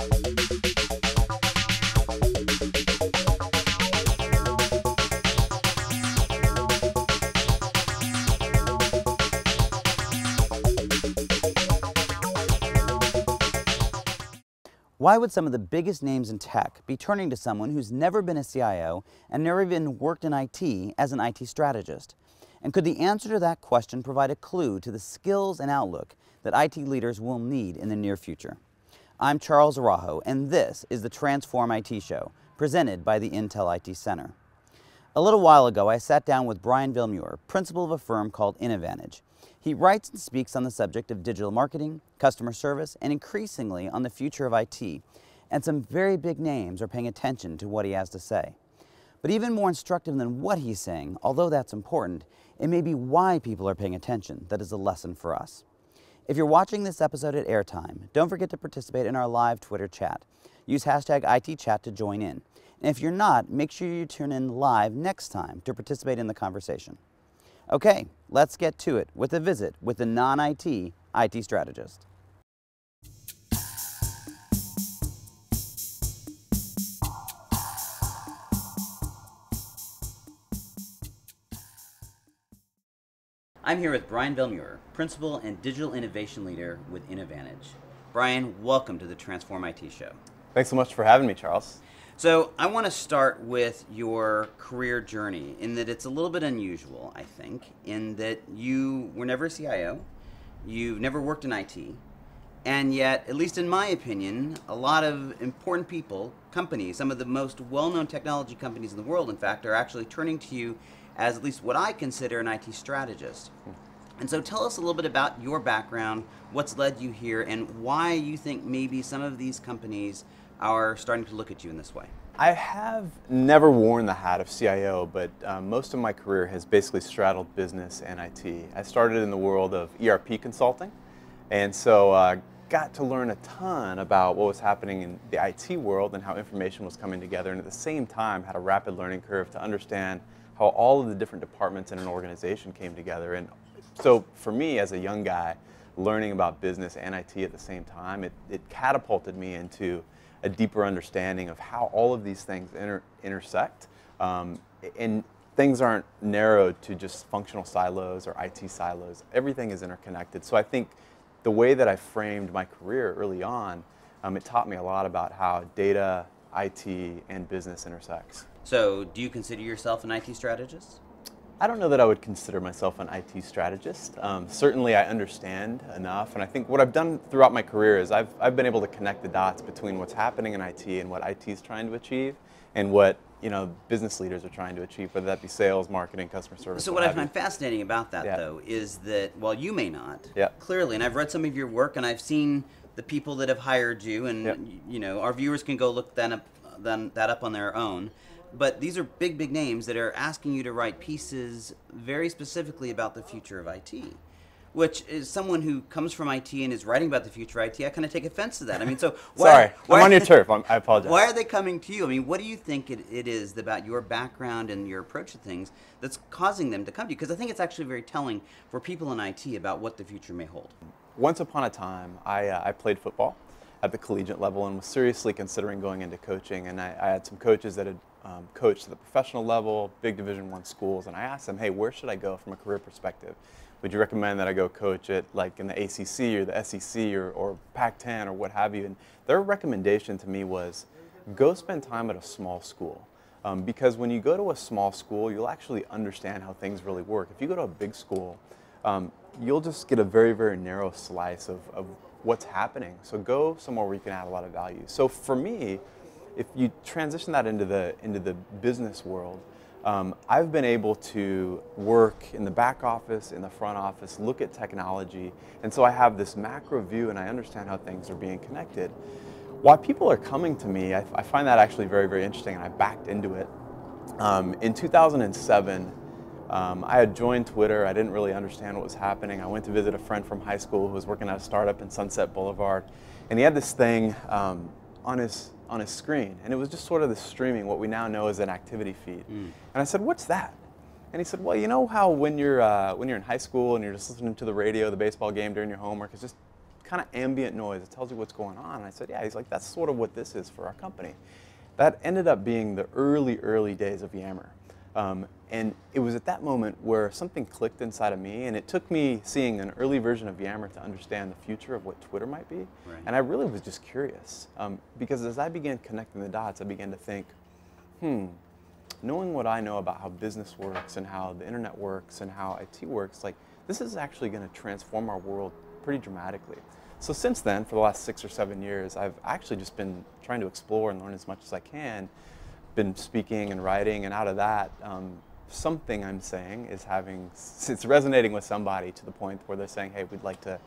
Why would some of the biggest names in tech be turning to someone who's never been a CIO and never even worked in IT as an IT strategist? And could the answer to that question provide a clue to the skills and outlook that IT leaders will need in the near future? I'm Charles Araujo, and this is the TransformIT Show, presented by the Intel IT Center. A little while ago, I sat down with Brian Vellmure, principal of a firm called Innovantage. He writes and speaks on the subject of digital marketing, customer service, and increasingly on the future of IT. And some very big names are paying attention to what he has to say. But even more instructive than what he's saying, although that's important, it may be why people are paying attention that is a lesson for us. If you're watching this episode at airtime, don't forget to participate in our live Twitter chat. Use hashtag ITChat to join in. And if you're not, make sure you tune in live next time to participate in the conversation. Okay, let's get to it with a visit with the non-IT IT strategist. I'm here with Brian Vellmure, Principal and Digital Innovation Leader with Innovantage. Brian, welcome to the TransformIT Show. Thanks so much for having me, Charles. So I want to start with your career journey in that it's a little bit unusual, I think, in that you were never a CIO, you've never worked in IT, and yet, at least in my opinion, a lot of important people, companies, some of the most well-known technology companies in the world, in fact, are actually turning to you as at least what I consider an IT strategist. And so tell us a little bit about your background, what's led you here, and why you think maybe some of these companies are starting to look at you in this way. I have never worn the hat of CIO, but most of my career has basically straddled business and IT. I started in the world of ERP consulting, and so got to learn a ton about what was happening in the IT world and how information was coming together, and at the same time had a rapid learning curve to understand how all of the different departments in an organization came together. And so for me, as a young guy, learning about business and IT at the same time, it catapulted me into a deeper understanding of how all of these things intersect, and things aren't narrowed to just functional silos or IT silos. Everything is interconnected. So I think the way that I framed my career early on, it taught me a lot about how data, IT, and business intersects. So do you consider yourself an IT strategist? I don't know that I would consider myself an IT strategist. Certainly I understand enough, and I think what I've done throughout my career is I've been able to connect the dots between what's happening in IT and what IT is trying to achieve and what business leaders are trying to achieve, whether that be sales, marketing, customer service. So what I find fascinating about that, though, is that while you may not, clearly, and I've read some of your work and I've seen the people that have hired you, and our viewers can go look that up on their own. But these are big, big names that are asking you to write pieces very specifically about the future of IT, which is someone who comes from IT and is writing about the future of IT. I kind of take offense to that. I mean, so sorry, I'm on your turf. I apologize. Why are they coming to you? I mean, what do you think it is about your background and your approach to things that's causing them to come to you? Because I think it's actually very telling for people in IT about what the future may hold. Once upon a time, I played football at the collegiate level and was seriously considering going into coaching. And I had some coaches that had coached at the professional level, big Division I schools, and I asked them, hey, where should I go from a career perspective? Would you recommend that I go coach at like in the ACC or the SEC or Pac-10 or what have you? And their recommendation to me was go spend time at a small school. Because when you go to a small school, you'll actually understand how things really work. If you go to a big school, you'll just get a very, very narrow slice of what's happening. So go somewhere where you can add a lot of value. So for me, if you transition that into the business world, I've been able to work in the back office, in the front office, look at technology, and so I have this macro view and I understand how things are being connected. Why people are coming to me, I find that actually very, very interesting, and I backed into it. In 2007, I had joined Twitter. I didn't really understand what was happening. I went to visit a friend from high school who was working at a startup in Sunset Boulevard, and he had this thing on his screen, and it was just sort of the streaming, what we now know as an activity feed. And I said, "What's that?" And he said, "Well, you know how when you're in high school and you're just listening to the radio, the baseball game during your homework, it's just kind of ambient noise. It tells you what's going on. And I said, yeah. He's like, that's sort of what this is for our company. That ended up being the early days of Yammer. And it was at that moment where something clicked inside of me, and it took me seeing an early version of Yammer to understand the future of what Twitter might be. Right. And I really was just curious. Because as I began connecting the dots, I began to think, knowing what I know about how business works and how the internet works and how IT works, like, this is actually going to transform our world pretty dramatically. So since then, for the last 6 or 7 years, I've actually just been trying to explore and learn as much as I can, been speaking and writing, and out of that, something I'm saying is it's resonating with somebody to the point where they're saying, hey, we'd like to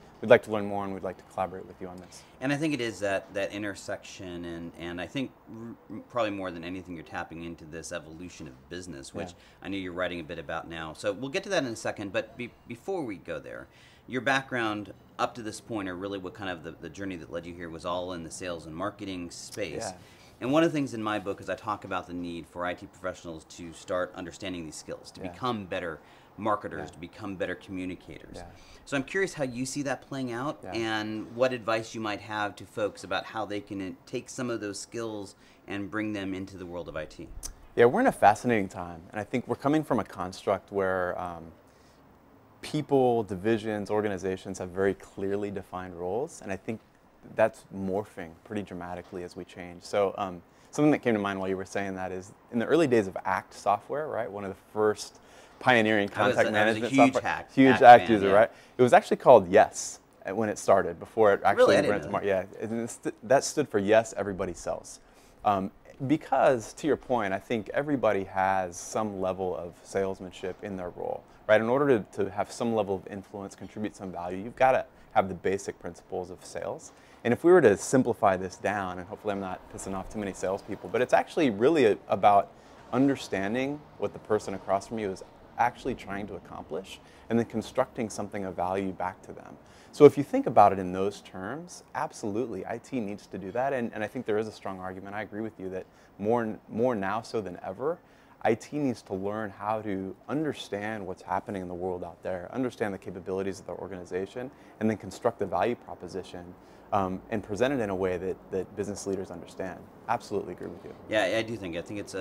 learn more and we'd like to collaborate with you on this. And I think it is that intersection, and I think probably more than anything, you're tapping into this evolution of business, which I know you're writing a bit about now. So we'll get to that in a second, but before we go there, your background up to this point, or really what kind of the journey that led you here, was all in the sales and marketing space. Yeah. And one of the things in my book is I talk about the need for IT professionals to start understanding these skills, to become better marketers, to become better communicators. So I'm curious how you see that playing out, and what advice you might have to folks about how they can take some of those skills and bring them into the world of IT. Yeah, we're in a fascinating time, and I think we're coming from a construct where people, divisions, organizations have very clearly defined roles, and I think that's morphing pretty dramatically as we change. So something that came to mind while you were saying that is, in the early days of ACT software, right, one of the first pioneering contact management software, huge ACT user, right? It was actually called Yes when it started, before it actually went to market. Yeah, and that stood for Yes, Everybody Sells. Because, to your point, I think everybody has some level of salesmanship in their role, right? In order to have some level of influence, contribute some value, you've got to have the basic principles of sales. And if we were to simplify this down, and hopefully I'm not pissing off too many salespeople, but it's actually really about understanding what the person across from you is actually trying to accomplish, and then constructing something of value back to them. So if you think about it in those terms, absolutely, IT needs to do that, and I think there is a strong argument. I agree with you that more now so than ever, IT needs to learn how to understand what's happening in the world out there, understand the capabilities of the organization, and then construct the value proposition and present it in a way that business leaders understand. Absolutely agree with you. Yeah, I do think. I think it's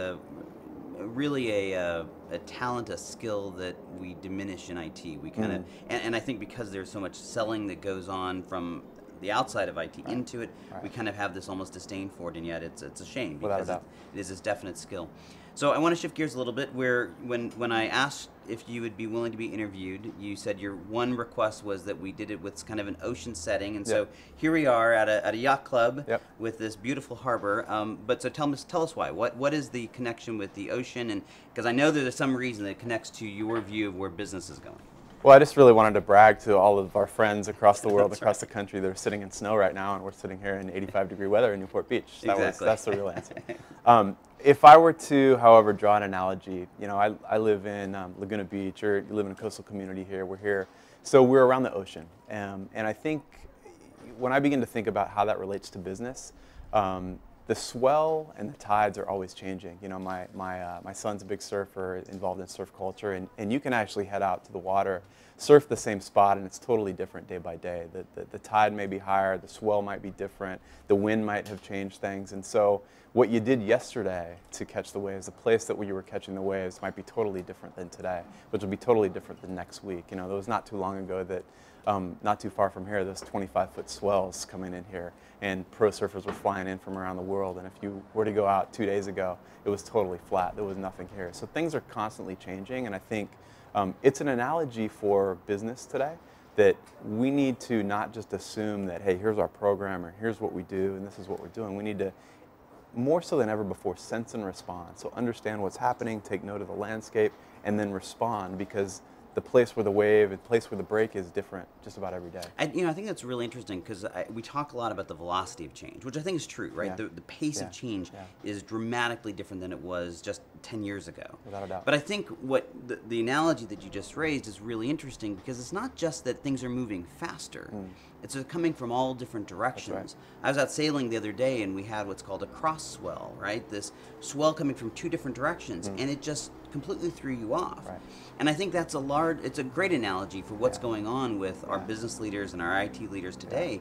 really a talent, a skill that we diminish in IT. We kind of, and I think because there's so much selling that goes on from the outside of IT into it, we kind of have this almost disdain for it, and yet it's a shame, because it is this definite skill. So I want to shift gears a little bit, where when I asked if you would be willing to be interviewed, you said your one request was that we did it with kind of an ocean setting, and so here we are at a yacht club with this beautiful harbor. But so tell us why. What is the connection with the ocean? And because I know there's some reason that connects to your view of where business is going. Well, I just really wanted to brag to all of our friends across the world, across the country. They're sitting in snow right now, and we're sitting here in 85-degree weather in Newport Beach. That's the real answer. If I were to, however, draw an analogy, you know, I live in Laguna Beach, or you live in a coastal community here. We're here, so we're around the ocean, and I think when I begin to think about how that relates to business, the swell and the tides are always changing. You know, my son's a big surfer, involved in surf culture, and you can actually head out to the water, surf the same spot, and it's totally different day by day. The tide may be higher, the swell might be different, the wind might have changed things, and so what you did yesterday to catch the waves, the place that you were catching the waves might be totally different than today, which will be totally different than next week. You know, it was not too long ago that not too far from here, there's 25-foot swells coming in here, and pro surfers were flying in from around the world, and if you were to go out 2 days ago, it was totally flat. There was nothing here. So things are constantly changing, and I think it's an analogy for business today, that we need to not just assume that, hey, here's our program, or here's what we do, and this is what we're doing. We need to, more so than ever before, sense and respond. So understand what's happening, take note of the landscape, and then respond, because the place where the wave, the place where the break is different just about every day. I think that's really interesting, because we talk a lot about the velocity of change, which I think is true, right? The pace of change is dramatically different than it was just 10 years ago. Without a doubt. But I think what the analogy that you just raised is really interesting, because it's not just that things are moving faster, It's coming from all different directions. Right. I was out sailing the other day and we had what's called a cross swell, right? This swell coming from two different directions, and it just completely threw you off. Right. And I think that's it's a great analogy for what's going on with our business leaders and our IT leaders today.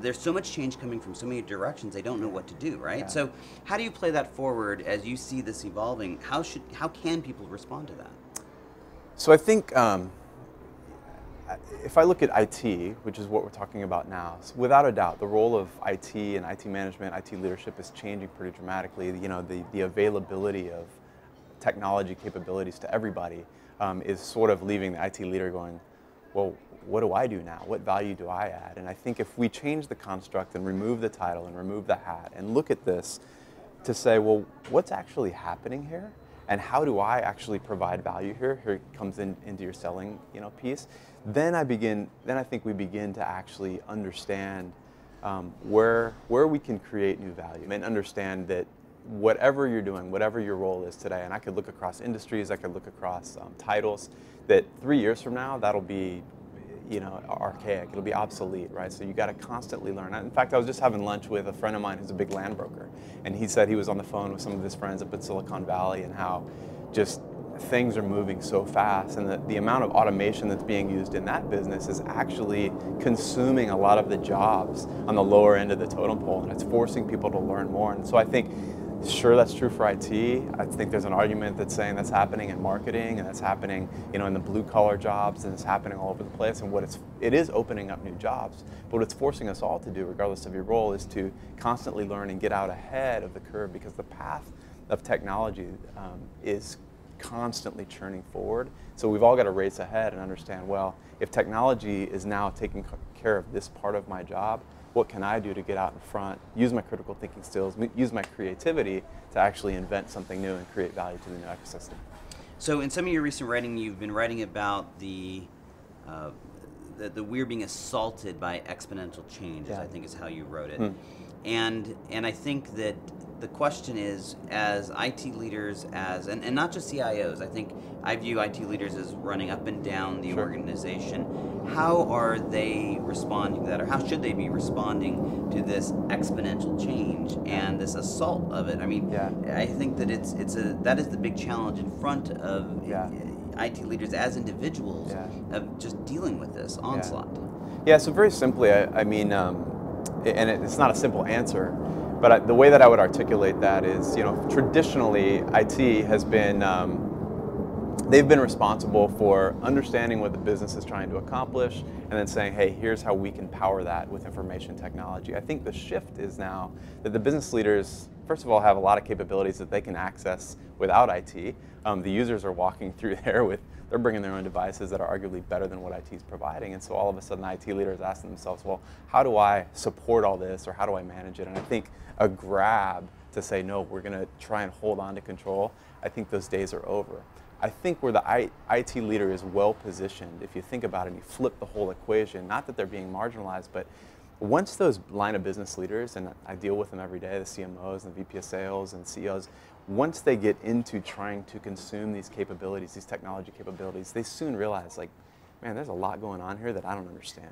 There's so much change coming from so many directions, they don't know what to do, right? Yeah. So how do you play that forward as you see this evolving? How can people respond to that? So I think if I look at IT, which is what we're talking about now, so without a doubt, the role of IT and IT management, IT leadership is changing pretty dramatically. You know, the availability of technology capabilities to everybody is sort of leaving the IT leader going, well, what do I do now? What value do I add? And I think if we change the construct and remove the title and remove the hat and look at this to say, well, what's actually happening here? And how do I actually provide value here? Here it comes into your selling, piece. Then I think we begin to actually understand where we can create new value and understand that whatever you're doing, whatever your role is today, and I could look across industries, I could look across titles, that 3 years from now, that'll be archaic, it'll be obsolete, right? So you got to constantly learn. In fact, I was just having lunch with a friend of mine who's a big land broker, and he said he was on the phone with some of his friends up in Silicon Valley and how just things are moving so fast, and the amount of automation that's being used in that business is actually consuming a lot of the jobs on the lower end of the totem pole, and it's forcing people to learn more. And so I think, sure, that's true for IT. I think there's an argument that's saying that's happening in marketing, and that's happening, in the blue-collar jobs, and it's happening all over the place. And it is opening up new jobs. But what it's forcing us all to do, regardless of your role, is to constantly learn and get out ahead of the curve, because the path of technology is constantly churning forward. So we've all got to race ahead and understand, well, if technology is now taking care of this part of my job, what can I do to get out in front, use my critical thinking skills, use my creativity to actually invent something new and create value to the new ecosystem? So in some of your recent writing, you've been writing about the we're being assaulted by exponential change, I think is how you wrote it. And I think that the question is, as IT leaders, and not just CIOs, I view IT leaders as running up and down the organization. How are they responding to that, or how should they be responding to this exponential change and this assault of it? I mean, I think that that is the big challenge in front of IT leaders as individuals of just dealing with this onslaught. Yeah, so very simply, I mean, and it's not a simple answer, but the way that I would articulate that is, traditionally IT has been, they've been responsible for understanding what the business is trying to accomplish and then saying, hey, here's how we can power that with information technology. I think the shift is now that the business leaders, first of all, have a lot of capabilities that they can access without IT. The users are walking through there they're bringing their own devices that are arguably better than what IT is providing. And so all of a sudden, IT leaders asking themselves, well, how do I support all this, or how do I manage it? And I think a grab to say, no, we're going to try and hold on to control, I think those days are over. I think where the IT leader is well positioned, if you think about it and you flip the whole equation, not that they're being marginalized, but once those line of business leaders, and I deal with them every day, the CMOs and the VP of sales and CEOs, once they get into trying to consume these capabilities, these technology capabilities, they soon realize, like, man, there's a lot going on here that I don't understand.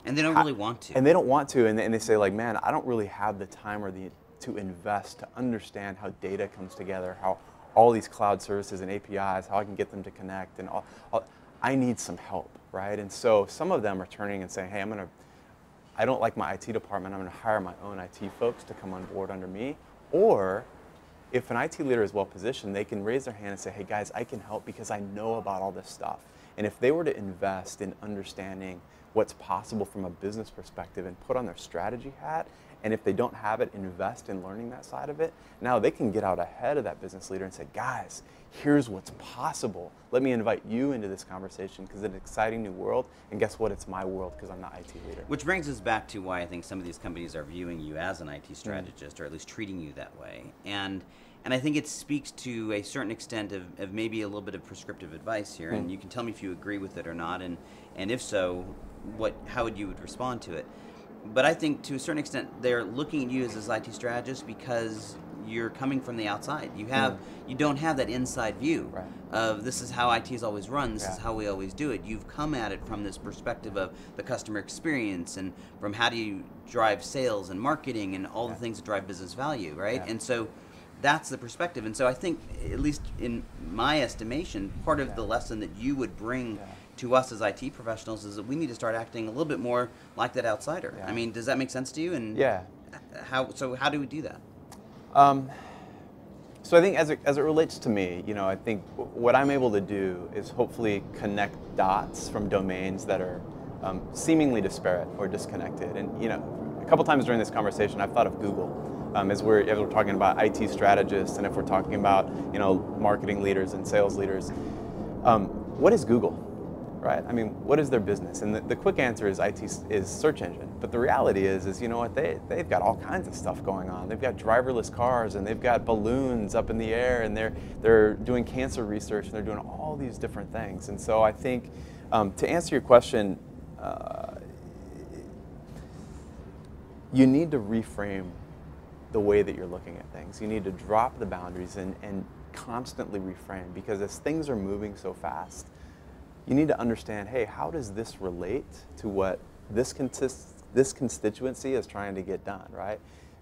And they don't really want to. And they don't want to, and they say, like, man, I don't really have the time or to invest to understand how data comes together, how all these cloud services and APIs, how I can get them to connect, and all. I need some help, right? And so some of them are turning and saying, hey, I don't like my IT department, I'm going to hire my own IT folks to come on board under me. Or if an IT leader is well positioned, they can raise their hand and say, hey guys, I can help because I know about all this stuff. And if they were to invest in understanding what's possible from a business perspective and put on their strategy hat, and if they don't have it, invest in learning that side of it, now they can get out ahead of that business leader and say, guys, here's what's possible. Let me invite you into this conversation because it's an exciting new world, and guess what? It's my world because I'm the IT leader. Which brings us back to why I think some of these companies are viewing you as an IT strategist, or at least treating you that way. And I think it speaks to a certain extent of maybe a little bit of prescriptive advice here, and you can tell me if you agree with it or not, and if so, how would you respond to it? But I think to a certain extent they're looking at you as this IT strategist because you're coming from the outside. You don't have that inside view of this is how IT is always run, this is how we always do it. You've come at it from this perspective of the customer experience and from how do you drive sales and marketing and all the things that drive business value, right? And so that's the perspective. And so I think, at least in my estimation, part of the lesson that you would bring to us as IT professionals is that we need to start acting a little bit more like that outsider. I mean, does that make sense to you? And how do we do that? So I think as it relates to me, you know, I think what I'm able to do is hopefully connect dots from domains that are seemingly disparate or disconnected. And you know, a couple times during this conversation, I've thought of Google. As we're talking about IT strategists, and if we're talking about, you know, marketing leaders and sales leaders, what is Google? Right? I mean, what is their business? And the quick answer is IT is search engine. But the reality is you know what, they've got all kinds of stuff going on. They've got driverless cars, and they've got balloons up in the air, and they're doing cancer research, and they're doing all these different things. And so I think to answer your question, you need to reframe the way that you're looking at things. You need to drop the boundaries and constantly reframe, because as things are moving so fast, you need to understand, hey, how does this relate to what this constituency is trying to get done, right?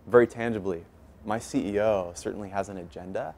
Very tangibly, my CEO certainly has an agenda.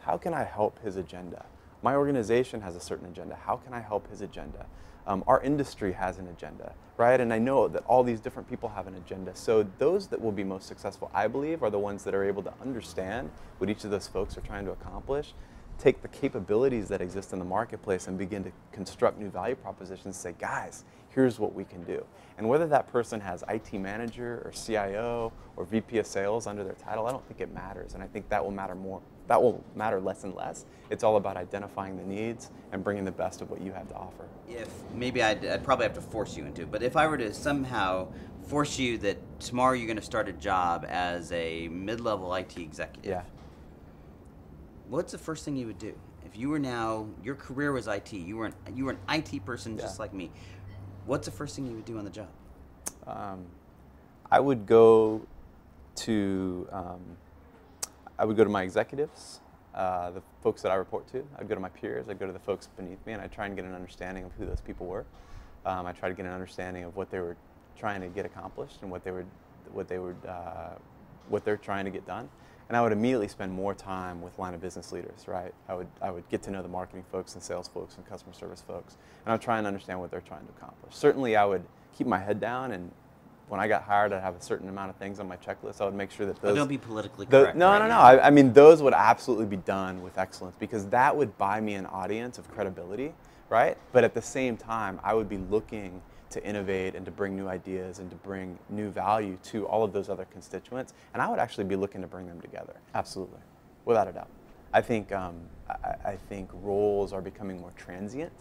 How can I help his agenda? My organization has a certain agenda. How can I help his agenda? Our industry has an agenda, right? And I know that all these different people have an agenda. So those that will be most successful, I believe, are the ones that are able to understand what each of those folks are trying to accomplish, take the capabilities that exist in the marketplace and begin to construct new value propositions and say, guys, here's what we can do. And whether that person has IT manager or CIO or VP of sales under their title, I don't think it matters. And I think that will matter more. That will matter less and less. It's all about identifying the needs and bringing the best of what you have to offer. If maybe I'd probably have to force you into it, but if I were to somehow force you that tomorrow you're going to start a job as a mid-level IT executive, what's the first thing you would do? If you were now, your career was IT, you were an IT person just like me, what's the first thing you would do on the job? I would go to my executives, the folks that I report to. I'd go to my peers. I'd go to the folks beneath me, and I'd try and get an understanding of who those people were. I tried to get an understanding of what they were trying to get accomplished and what they're trying to get done. And I would immediately spend more time with line of business leaders, right? I would get to know the marketing folks and sales folks and customer service folks, and I would try and understand what they're trying to accomplish. Certainly, I would keep my head down, and when I got hired, I'd have a certain amount of things on my checklist. I would make sure that those... Don't be politically correct. No. I mean, those would absolutely be done with excellence, because that would buy me an audience of credibility, right? But at the same time, I would be looking to innovate and to bring new ideas and to bring new value to all of those other constituents. And I would actually be looking to bring them together. Absolutely. Without a doubt. I think roles are becoming more transient,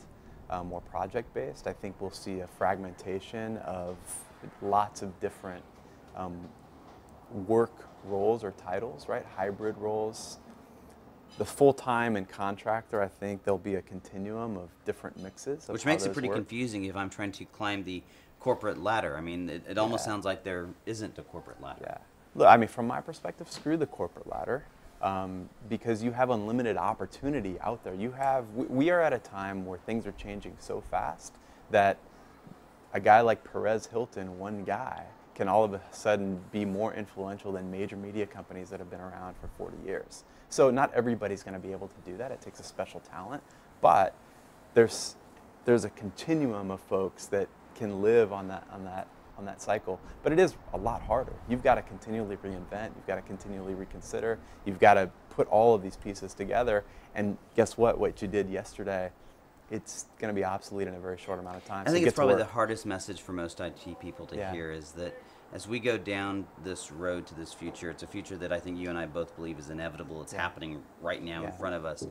more project-based. I think we'll see a fragmentation of lots of different work roles or titles, right? Hybrid roles. The full-time and contractor, I think there'll be a continuum of different mixes. Which makes it pretty confusing if I'm trying to climb the corporate ladder. I mean, it almost sounds like there isn't a corporate ladder. Yeah. Look, I mean, from my perspective, screw the corporate ladder, because you have unlimited opportunity out there. We are at a time where things are changing so fast that a guy like Perez Hilton, one guy, can all of a sudden be more influential than major media companies that have been around for 40 years. So not everybody's going to be able to do that. It takes a special talent, but there's a continuum of folks that can live on that cycle. But it is a lot harder. You've got to continually reinvent. You've got to continually reconsider. You've got to put all of these pieces together. And guess what? What you did yesterday, it's going to be obsolete in a very short amount of time. I think it's probably the hardest message for most IT people to hear is that as we go down this road to this future, it's a future that I think you and I both believe is inevitable. It's happening right now in front of us.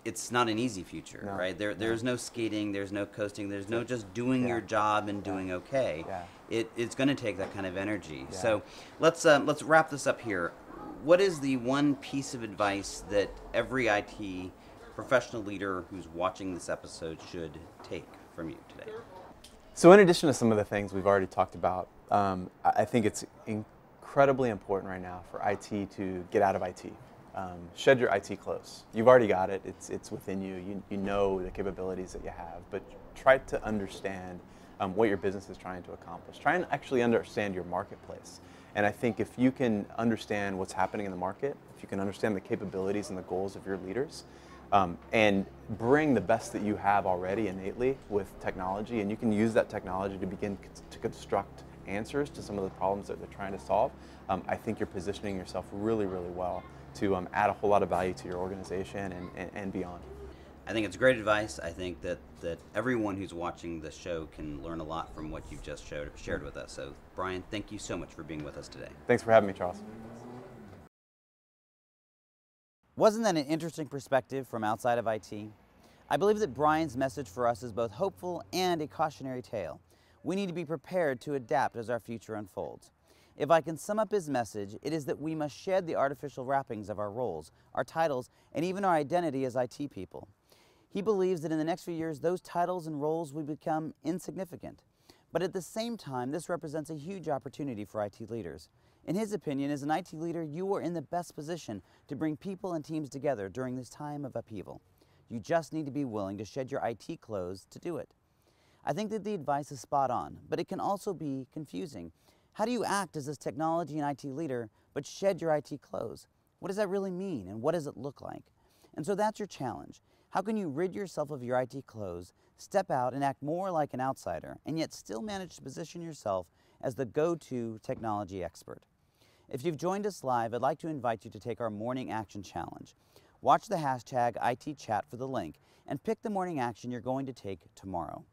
It's not an easy future, right? There's no skating, there's no coasting, there's no just doing your job and doing okay. It's going to take that kind of energy. So let's wrap this up here. What is the one piece of advice that every IT professional leader who's watching this episode should take from you today? So in addition to some of the things we've already talked about, I think it's incredibly important right now for IT to get out of IT. Shed your IT clothes. You've already got it. It's within you. You know the capabilities that you have, but try to understand what your business is trying to accomplish. Try and actually understand your marketplace. And I think if you can understand what's happening in the market, if you can understand the capabilities and the goals of your leaders, and bring the best that you have already innately with technology, and you can use that technology to begin to construct answers to some of the problems that they're trying to solve, I think you're positioning yourself really, really well to add a whole lot of value to your organization and beyond. I think it's great advice. I think that everyone who's watching the show can learn a lot from what you've just shared with us. So, Brian, thank you so much for being with us today. Thanks for having me, Charles. Wasn't that an interesting perspective from outside of IT? I believe that Brian's message for us is both hopeful and a cautionary tale. We need to be prepared to adapt as our future unfolds. If I can sum up his message, it is that we must shed the artificial wrappings of our roles, our titles, and even our identity as IT people. He believes that in the next few years, those titles and roles will become insignificant. But at the same time, this represents a huge opportunity for IT leaders. In his opinion, as an IT leader, you are in the best position to bring people and teams together during this time of upheaval. You just need to be willing to shed your IT clothes to do it. I think that the advice is spot on, but it can also be confusing. How do you act as this technology and IT leader, but shed your IT clothes? What does that really mean, and what does it look like? And so that's your challenge. How can you rid yourself of your IT clothes, step out and act more like an outsider, and yet still manage to position yourself as the go-to technology expert? If you've joined us live, I'd like to invite you to take our morning action challenge. Watch the hashtag ITChat for the link and pick the morning action you're going to take tomorrow.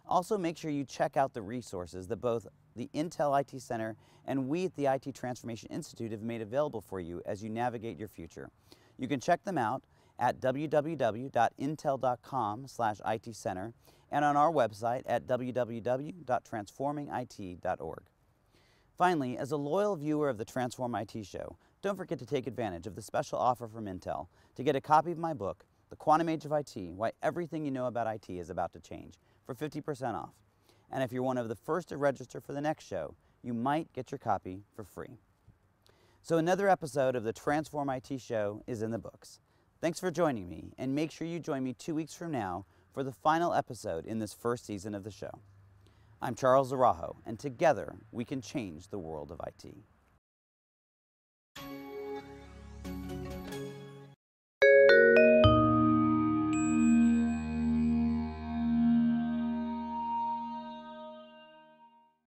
Also, make sure you check out the resources that both the Intel IT Center and we at the IT Transformation Institute have made available for you as you navigate your future. You can check them out at www.intel.com/ITcenter and on our website at www.transformingit.org. Finally, as a loyal viewer of the Transform IT show, don't forget to take advantage of the special offer from Intel to get a copy of my book, The Quantum Age of IT, Why Everything You Know About IT is About to Change, for 50% off. And if you're one of the first to register for the next show, you might get your copy for free. So another episode of the Transform IT show is in the books. Thanks for joining me, and make sure you join me 2 weeks from now for the final episode in this first season of the show. I'm Charles Araujo, and together we can change the world of IT.